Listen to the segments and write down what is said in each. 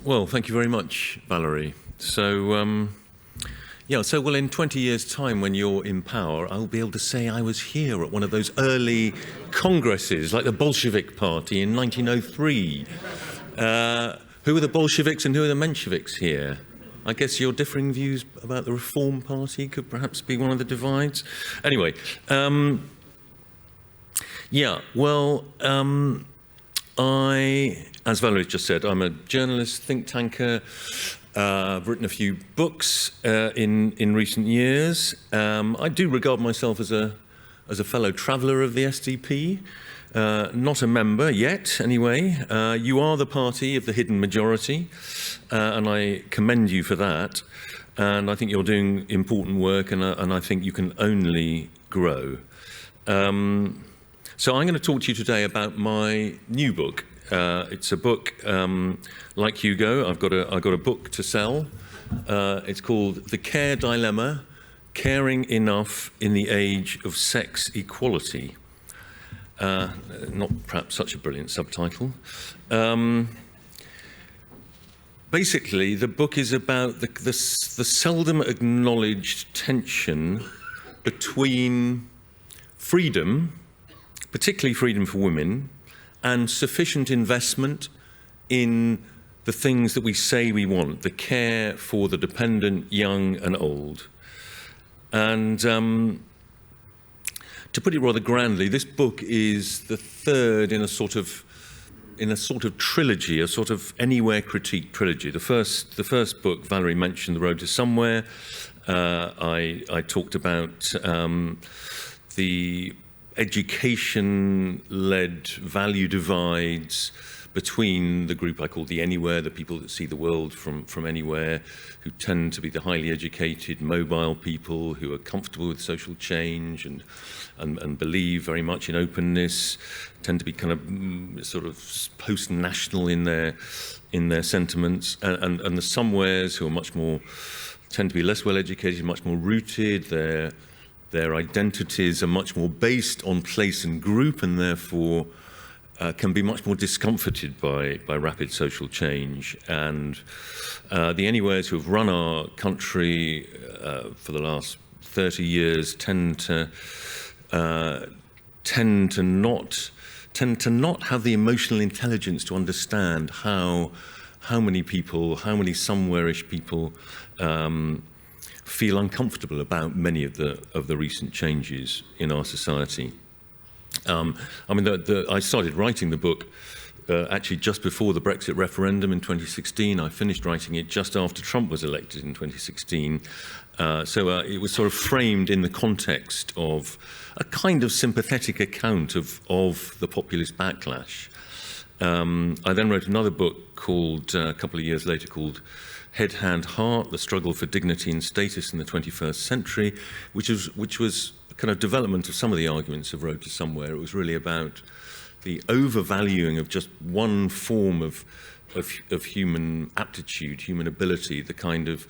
Well, thank you very much, Valerie. So, well, in 20 years' time, when you're in power, I'll be able to say I was here at one of those early congresses, like the Bolshevik Party in 1903. Who are the Bolsheviks and who are the Mensheviks here? I guess your differing views about the Reform Party could perhaps be one of the divides. Anyway, as Valerie just said, I'm a journalist, think tanker. I've written a few books in recent years. I do regard myself as a fellow traveller of the SDP. Not a member yet, anyway. You are the party of the hidden majority, and I commend you for that. And I think you're doing important work, and I think you can only grow. So I'm going to talk to you today about my new book. It's a book like Hugo. I've got a book to sell. It's called The Care Dilemma: Caring Enough in the Age of Sex Equality. Not perhaps such a brilliant subtitle. Basically, the book is about the seldom acknowledged tension between freedom, particularly freedom for women, and sufficient investment in the things that we say we want, the care for the dependent, young and old. And to put it rather grandly, this book is the third in a sort of trilogy, a sort of anywhere critique trilogy. The first book, Valerie mentioned, The Road to Somewhere. I talked about the education-led value divides between the group I call the Anywhere, the people that see the world from anywhere, who tend to be the highly educated, mobile people who are comfortable with social change and believe very much in openness, tend to be kind of sort of post-national in their sentiments, and the Somewheres who are tend to be less well educated, much more rooted. Their identities are much more based on place and group, and therefore can be much more discomforted by rapid social change. And the Anywheres who have run our country for the last 30 years tend to not have the emotional intelligence to understand how many somewhere-ish people feel uncomfortable about many of the recent changes in our society. I started writing the book actually just before the Brexit referendum in 2016. I finished writing it just after Trump was elected in 2016. So it was sort of framed in the context of a kind of sympathetic account of the populist backlash. I then wrote another book called, a couple of years later, called Head, Hand, Heart: The Struggle for Dignity and Status in the 21st Century, which was a kind of development of some of the arguments of Road to Somewhere. It was really about the overvaluing of just one form of human aptitude, human ability, the kind of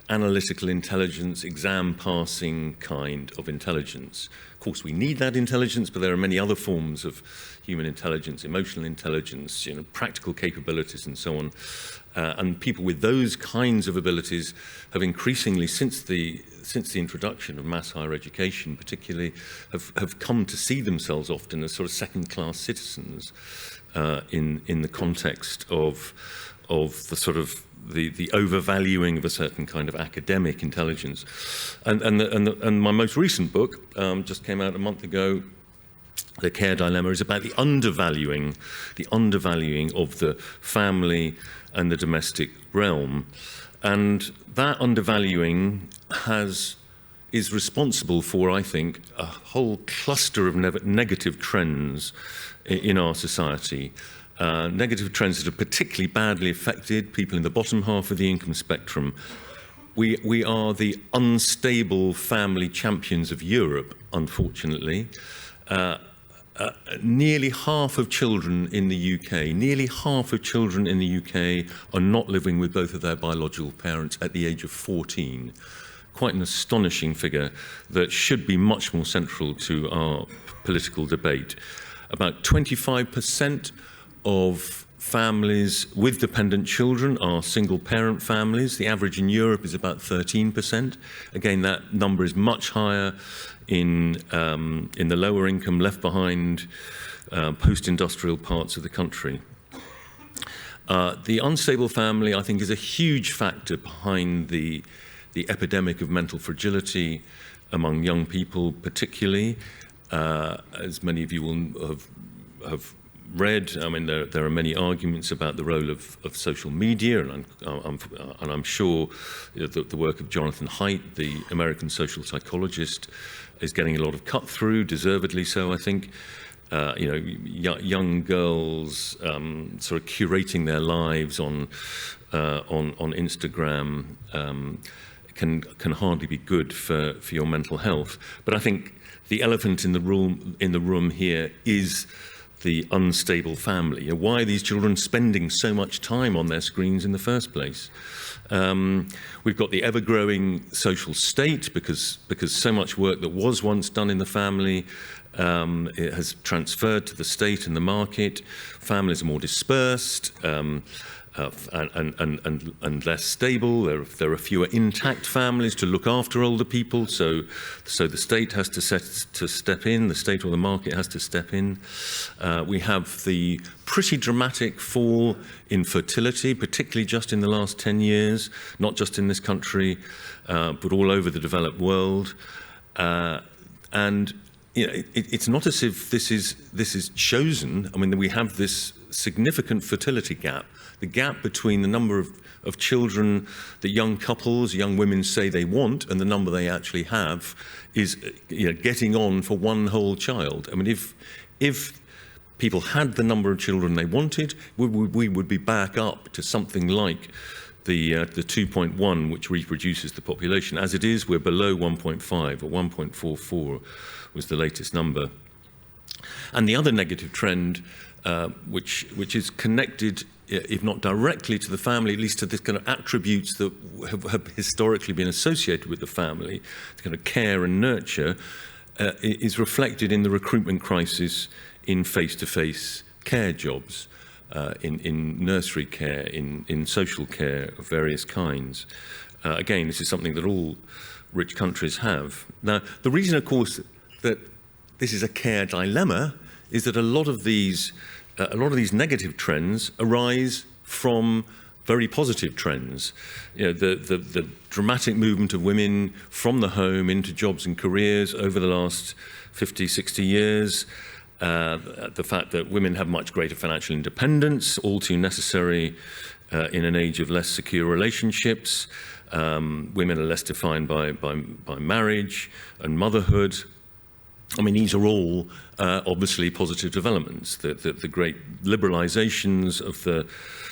analytical intelligence, exam-passing kind of intelligence. Of course, we need that intelligence, but there are many other forms of human intelligence, emotional intelligence, practical capabilities, and so on. And people with those kinds of abilities have increasingly, since the introduction of mass higher education particularly, have come to see themselves often as sort of second-class citizens in the context of the sort of the overvaluing of a certain kind of academic intelligence. And my most recent book just came out a month ago. The Care Dilemma is about the undervaluing of the family and the domestic realm. And that undervaluing is responsible for, I think, a whole cluster of negative trends in our society. Negative trends that have particularly badly affected people in the bottom half of the income spectrum. We are the unstable family champions of Europe, unfortunately. Nearly half of children in the UK are not living with both of their biological parents at the age of 14. Quite an astonishing figure that should be much more central to our political debate. About 25% of families with dependent children are single-parent families. The average in Europe is about 13%. Again, that number is much higher in the lower income, left behind, post-industrial parts of the country. The unstable family, I think, is a huge factor behind the epidemic of mental fragility among young people, particularly. As many of you will have read, I mean, there are many arguments about the role of social media, and I'm sure the work of Jonathan Haidt, the American social psychologist, is getting a lot of cut through, deservedly so, I think. Young girls sort of curating their lives on Instagram can hardly be good for your mental health. But I think the elephant in the room here is the unstable family. Why are these children spending so much time on their screens in the first place? We've got the ever-growing social state because so much work that was once done in the family it has transferred to the state and the market. Families are more dispersed and less stable. There are fewer intact families to look after older people, so the state has to step in, the state or the market has to step in. We have the pretty dramatic fall in fertility, particularly just in the last 10 years, not just in this country, but all over the developed world. And it's not as if this is chosen. I mean, we have this significant fertility gap. The gap between the number of children that young couples, young women say they want, and the number they actually have is getting on for one whole child. I mean, if people had the number of children they wanted, we would be back up to something like the 2.1, which reproduces the population. As it is, we're below 1.5, or 1.44 was the latest number. And the other negative trend, which is connected, if not directly to the family, at least to the kind of attributes that have historically been associated with the family, the kind of care and nurture, is reflected in the recruitment crisis in face-to-face care jobs, in nursery care, in social care of various kinds. Again, this is something that all rich countries have. Now, the reason, of course, that this is a care dilemma is that a lot of these negative trends arise from very positive trends. The dramatic movement of women from the home into jobs and careers over the last 50, 60 years, the fact that women have much greater financial independence, all too necessary in an age of less secure relationships. Women are less defined by marriage and motherhood. I mean, these are all obviously positive developments. The great liberalizations of the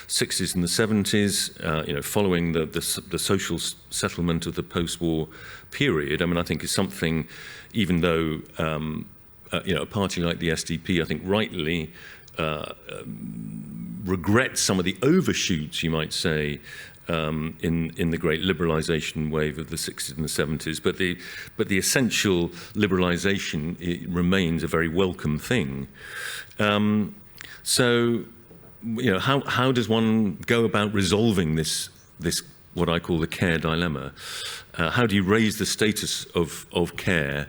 60s and the 70s, following the social settlement of the post-war period, I mean, I think is something, even though, a party like the SDP, I think rightly regrets some of the overshoots, you might say, in the great liberalisation wave of the 60s and the 70s, but the essential liberalisation remains a very welcome thing. So, how does one go about resolving this what I call the care dilemma? How do you raise the status of care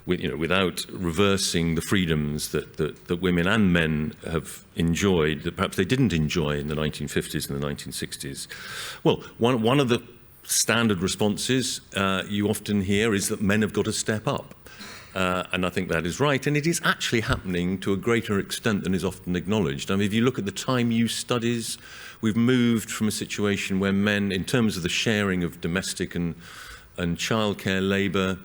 without reversing the freedoms that women and men have enjoyed that perhaps they didn't enjoy in the 1950s and the 1960s? Well, one of the standard responses you often hear is that men have got to step up. And I think that is right. And it is actually happening to a greater extent than is often acknowledged. I mean, if you look at the time use studies, we've moved from a situation where men, in terms of the sharing of domestic and childcare labour,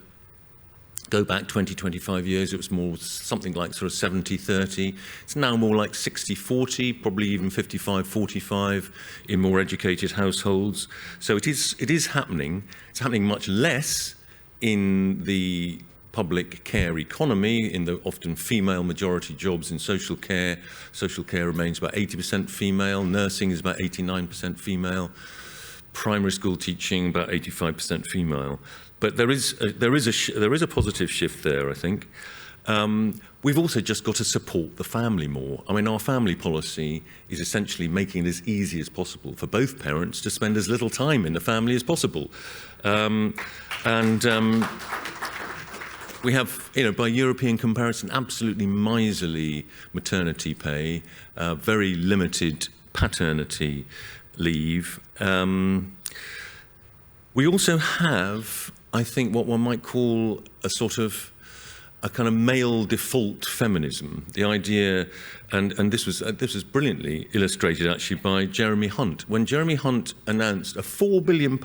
go back 20, 25 years, it was more something like sort of 70-30. It's now more like 60-40, probably even 55-45 in more educated households. So it is happening. It's happening much less in the public care economy, in the often female majority jobs in social care. Social care remains about 80% female. Nursing is about 89% female. Primary school teaching about 85% female. But there is a positive shift there, I think. We've also just got to support the family more. I mean, our family policy is essentially making it as easy as possible for both parents to spend as little time in the family as possible. We have, by European comparison, absolutely miserly maternity pay, very limited paternity leave. We also have, I think, what one might call a kind of male default feminism. The idea, and this was brilliantly illustrated actually by Jeremy Hunt. When Jeremy Hunt announced a £4 billion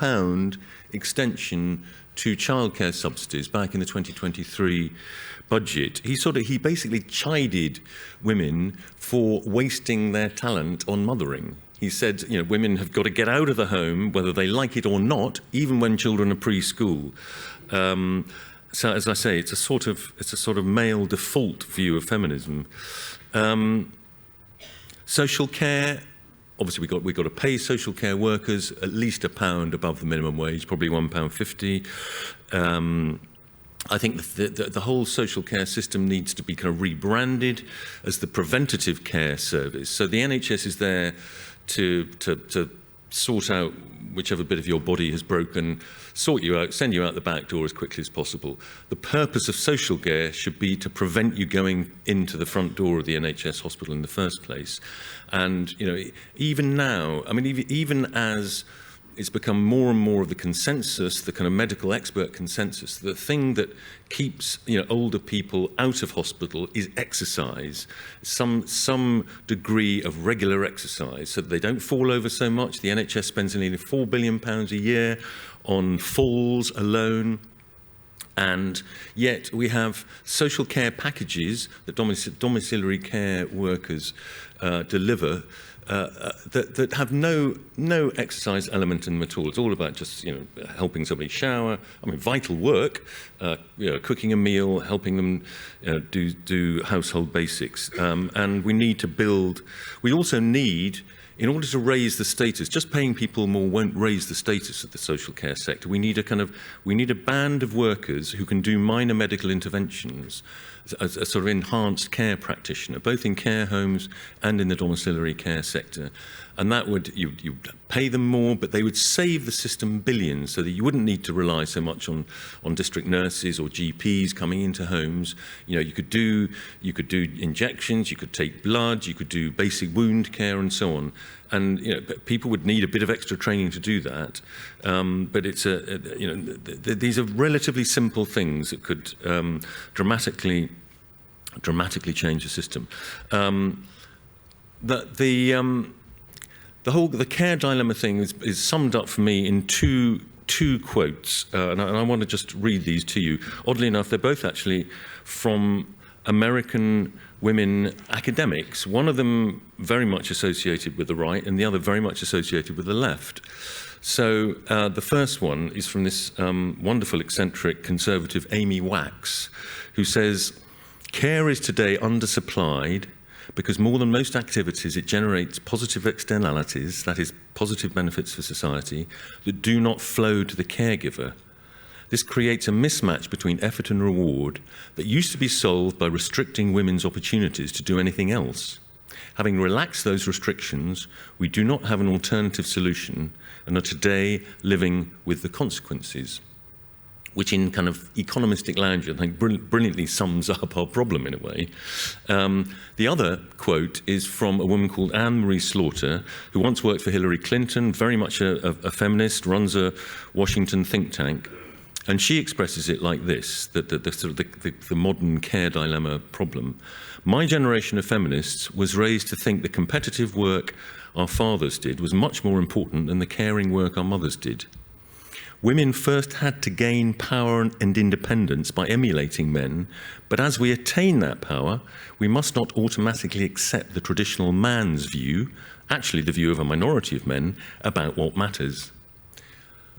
extension to childcare subsidies back in the 2023 budget, he basically chided women for wasting their talent on mothering. He said, women have got to get out of the home, whether they like it or not, even when children are preschool. So, as I say, it's a sort of male default view of feminism. Social care. Obviously, we've got to pay social care workers at least £1 above the minimum wage, probably £1.50. I think the whole social care system needs to be kind of rebranded as the preventative care service. So the NHS is there to sort out whichever bit of your body has broken, sort you out, send you out the back door as quickly as possible. The purpose of social care should be to prevent you going into the front door of the NHS hospital in the first place. And, even now, I mean, even as it's become more and more of the consensus, the kind of medical expert consensus, the thing that keeps older people out of hospital is exercise, some degree of regular exercise, so that they don't fall over so much. The NHS spends nearly £4 billion a year on falls alone. And yet we have social care packages that domiciliary care workers deliver that have no exercise element in them at all. It's all about just helping somebody shower. I mean, vital work, cooking a meal, helping them do household basics. And we need to build. We also need, in order to raise the status, just paying people more won't raise the status of the social care sector. We need a band of workers who can do minor medical interventions, a sort of enhanced care practitioner, both in care homes and in the domiciliary care sector. And that would, you pay them more, but they would save the system billions, so that you wouldn't need to rely so much on district nurses or GPs coming into homes. You could do injections, you could take blood, you could do basic wound care and so on. And people would need a bit of extra training to do that. But it's these are relatively simple things that could dramatically change the system. The care dilemma thing is summed up for me in two quotes, and I want to just read these to you. Oddly enough, they're both actually from American women academics, one of them very much associated with the right and the other very much associated with the left. So the first one is from this wonderful, eccentric, conservative Amy Wax, who says, "Care is today undersupplied because more than most activities, it generates positive externalities, that is, positive benefits for society, that do not flow to the caregiver. This creates a mismatch between effort and reward that used to be solved by restricting women's opportunities to do anything else. Having relaxed those restrictions, we do not have an alternative solution and are today living with the consequences." Which in kind of economistic language, I think brilliantly sums up our problem in a way. The other quote is from a woman called Anne-Marie Slaughter, who once worked for Hillary Clinton, very much a feminist, runs a Washington think tank. And she expresses it like this, the modern care dilemma problem. "My generation of feminists was raised to think the competitive work our fathers did was much more important than the caring work our mothers did. Women first had to gain power and independence by emulating men, but as we attain that power, we must not automatically accept the traditional man's view, actually the view of a minority of men, about what matters."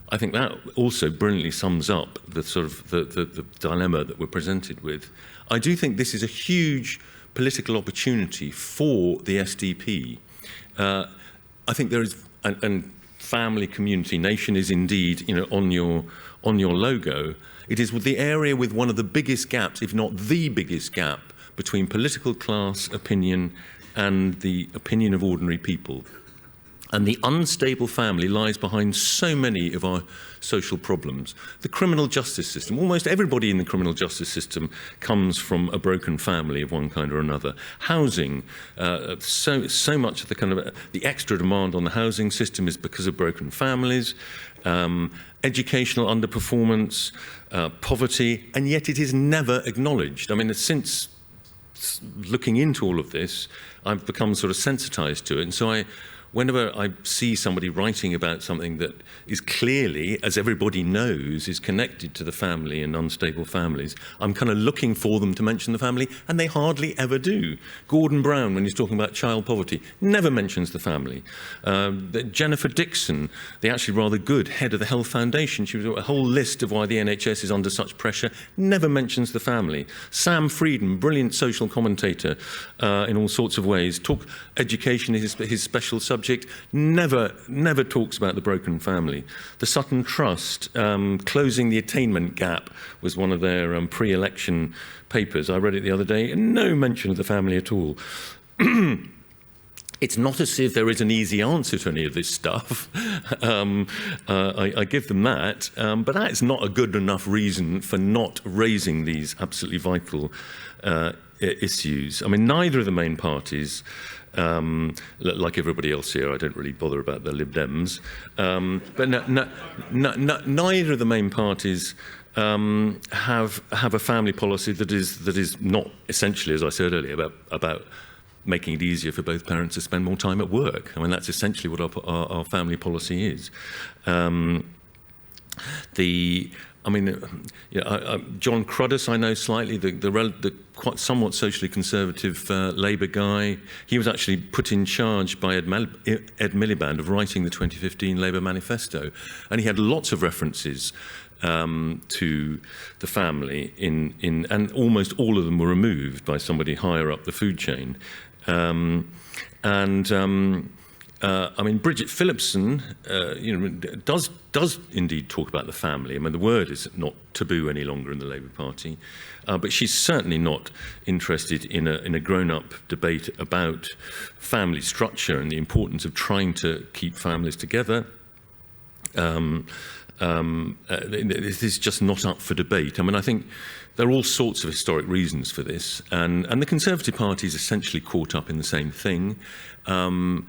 I think that also brilliantly sums up the sort of the dilemma that we're presented with. I do think this is a huge political opportunity for the SDP. I think there is, and family, community, nation is indeed, on your logo, it is the area with one of the biggest gaps, if not the biggest gap, between political class opinion and the opinion of ordinary people. And the unstable family lies behind so many of our social problems. The criminal justice system, almost everybody in the criminal justice system comes from a broken family of one kind or another. Housing, so much of the kind of the extra demand on the housing system is because of broken families. Educational underperformance, poverty, and yet it is never acknowledged. I mean, since looking into all of this, I've become sort of sensitized to it, and so whenever I see somebody writing about something that is clearly, as everybody knows, is connected to the family and unstable families, I'm kind of looking for them to mention the family, and they hardly ever do. Gordon Brown, when he's talking about child poverty, never mentions the family. Jennifer Dixon, the actually rather good head of the Health Foundation, she was a whole list of why the NHS is under such pressure, never mentions the family. Sam Frieden, brilliant social commentator in all sorts of ways, education is his special subject, never talks about the broken family. The Sutton Trust, closing the attainment gap, was one of their pre-election papers. I read it the other day, and no mention of the family at all. It's not as if there is an easy answer to any of this stuff. I give them that, but that is not a good enough reason for not raising these absolutely vital issues. I mean, neither of the main parties, like everybody else here, I don't really bother about the Lib Dems, but neither of the main parties have a family policy that is not essentially, as I said earlier, about making it easier for both parents to spend more time at work. I mean, that's essentially what our family policy is. John Cruddas, I know slightly, the quite somewhat socially conservative Labour guy. He was actually put in charge by Ed Miliband of writing the 2015 Labour manifesto, and he had lots of references to the family and almost all of them were removed by somebody higher up the food chain. Bridget Phillipson, does indeed talk about the family. I mean, the word is not taboo any longer in the Labour Party, but she's certainly not interested in a grown-up debate about family structure and the importance of trying to keep families together. This is just not up for debate. I mean, I think there are all sorts of historic reasons for this, and the Conservative Party is essentially caught up in the same thing. You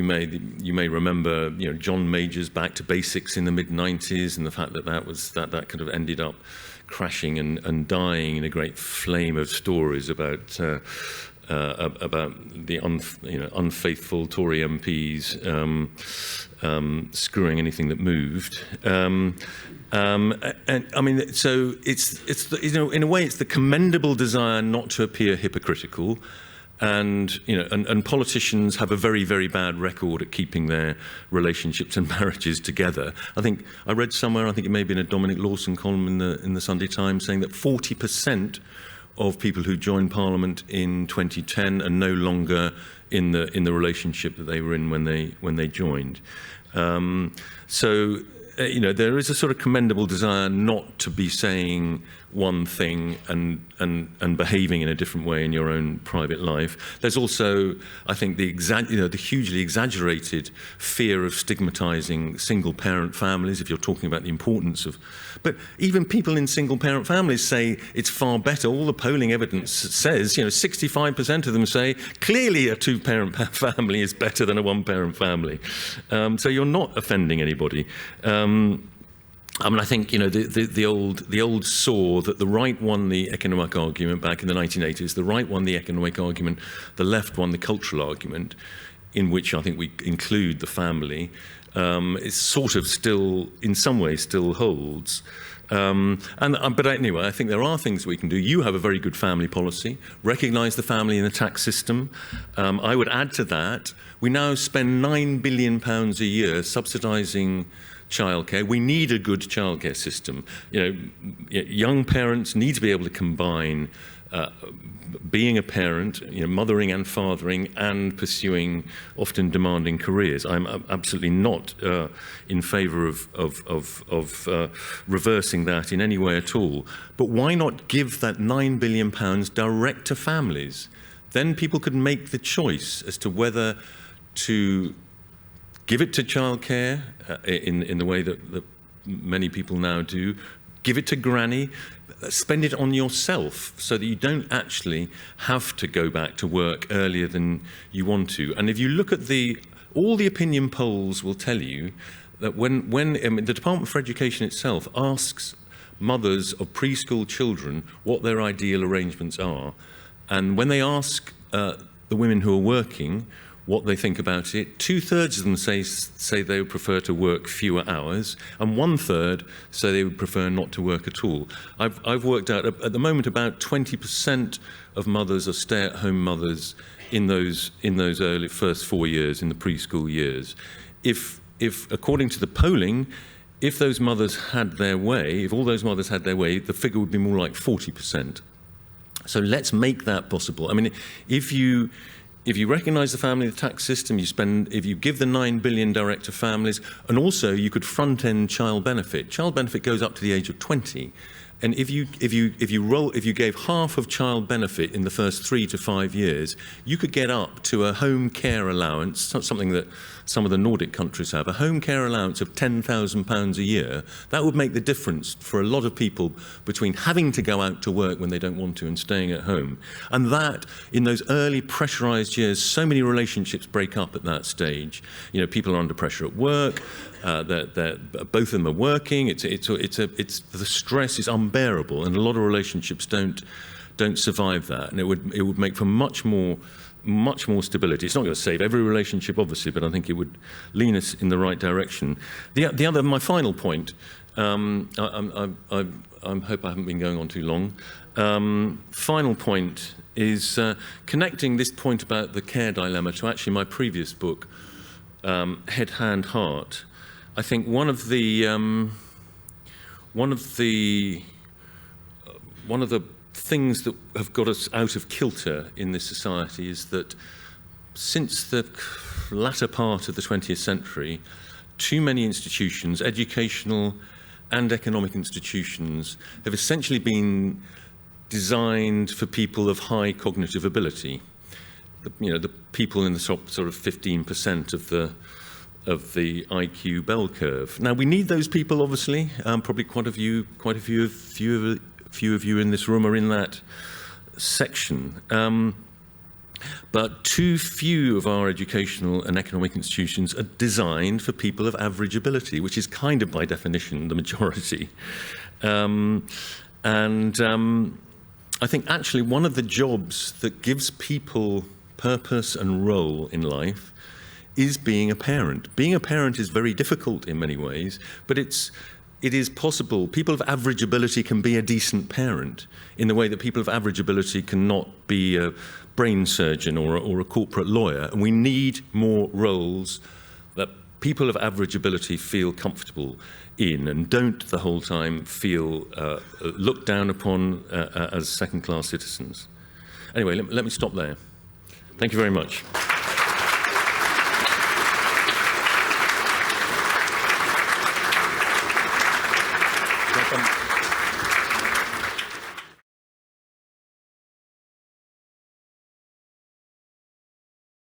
may remember, John Major's Back to Basics in the mid-90s, and the fact that that kind of ended up crashing and dying in a great flame of stories about the unfaithful Tory MPs screwing anything that moved. So it's in a way it's the commendable desire not to appear hypocritical. And politicians have a very, very bad record at keeping their relationships and marriages together. I think I read somewhere, I think it may have been a Dominic Lawson column in the Sunday Times, saying that 40% of people who joined Parliament in 2010 are no longer in the relationship that they were in when they joined. There is a sort of commendable desire not to be saying one thing and behaving in a different way in your own private life. There's also, I think, the hugely exaggerated fear of stigmatizing single-parent families, if you're talking about the importance of... But even people in single-parent families say it's far better. All the polling evidence says, 65% of them say clearly a two-parent family is better than a one-parent family. So you're not offending anybody. I think the old saw that the right won the economic argument back in the 1980s, the right won the economic argument, the left won the cultural argument, in which I think we include the family. It's sort of still, in some ways, still holds. But anyway, I think there are things we can do. You have a very good family policy. Recognise the family in the tax system. I would add to that, we now spend £9 billion a year subsidising childcare. We need a good childcare system. Young parents need to be able to combine being a parent, mothering and fathering, and pursuing often demanding careers. I'm absolutely not in favour of reversing that in any way at all. But why not give that £9 billion direct to families? Then people could make the choice as to whether to give it to childcare in the way that many people now do, give it to granny, spend it on yourself so that you don't actually have to go back to work earlier than you want to. And if you look at all the opinion polls will tell you that when the Department for Education itself asks mothers of preschool children what their ideal arrangements are, and when they ask the women who are working what they think about it, 2/3 of them say they would prefer to work fewer hours, and 1/3 say they would prefer not to work at all. I've worked out at the moment about 20% of mothers are stay-at-home mothers in those early first 4 years, in the preschool years. If according to the polling, if those mothers had their way, if all those mothers had their way, the figure would be more like 40%. So let's make that possible. I mean, if you recognise the family tax system, if you give the £9 billion direct to families, and also you could front-end child benefit. Child benefit goes up to the age of 20, and if you gave half of child benefit in the first 3 to 5 years, you could get up to a home care allowance, something that some of the Nordic countries have, a home care allowance of £10,000 a year. That would make the difference for a lot of people between having to go out to work when they don't want to and staying at home. And that, in those early pressurised years, so many relationships break up at that stage. People are under pressure at work. Both of them are working. The stress is unbearable, and a lot of relationships don't survive that. And it would make for much more stability. It's not going to save every relationship, obviously, but I think it would lean us in the right direction. My final point. I hope I haven't been going on too long. Final point is connecting this point about the care dilemma to actually my previous book, Head, Hand, Heart. I think one of the things that have got us out of kilter in this society is that since the latter part of the 20th century, too many institutions, educational and economic institutions, have essentially been designed for people of high cognitive ability. The people in the sort of 15% of the IQ bell curve. Now, we need those people, obviously. Probably quite a few of you in this room are in that section. But too few of our educational and economic institutions are designed for people of average ability, which is kind of by definition the majority. I think actually one of the jobs that gives people purpose and role in life is being a parent. Being a parent is very difficult in many ways, but it is possible. People of average ability can be a decent parent in the way that people of average ability cannot be a brain surgeon or a corporate lawyer. And we need more roles that people of average ability feel comfortable in and don't the whole time feel looked down upon as second-class citizens. Anyway, let me stop there. Thank you very much.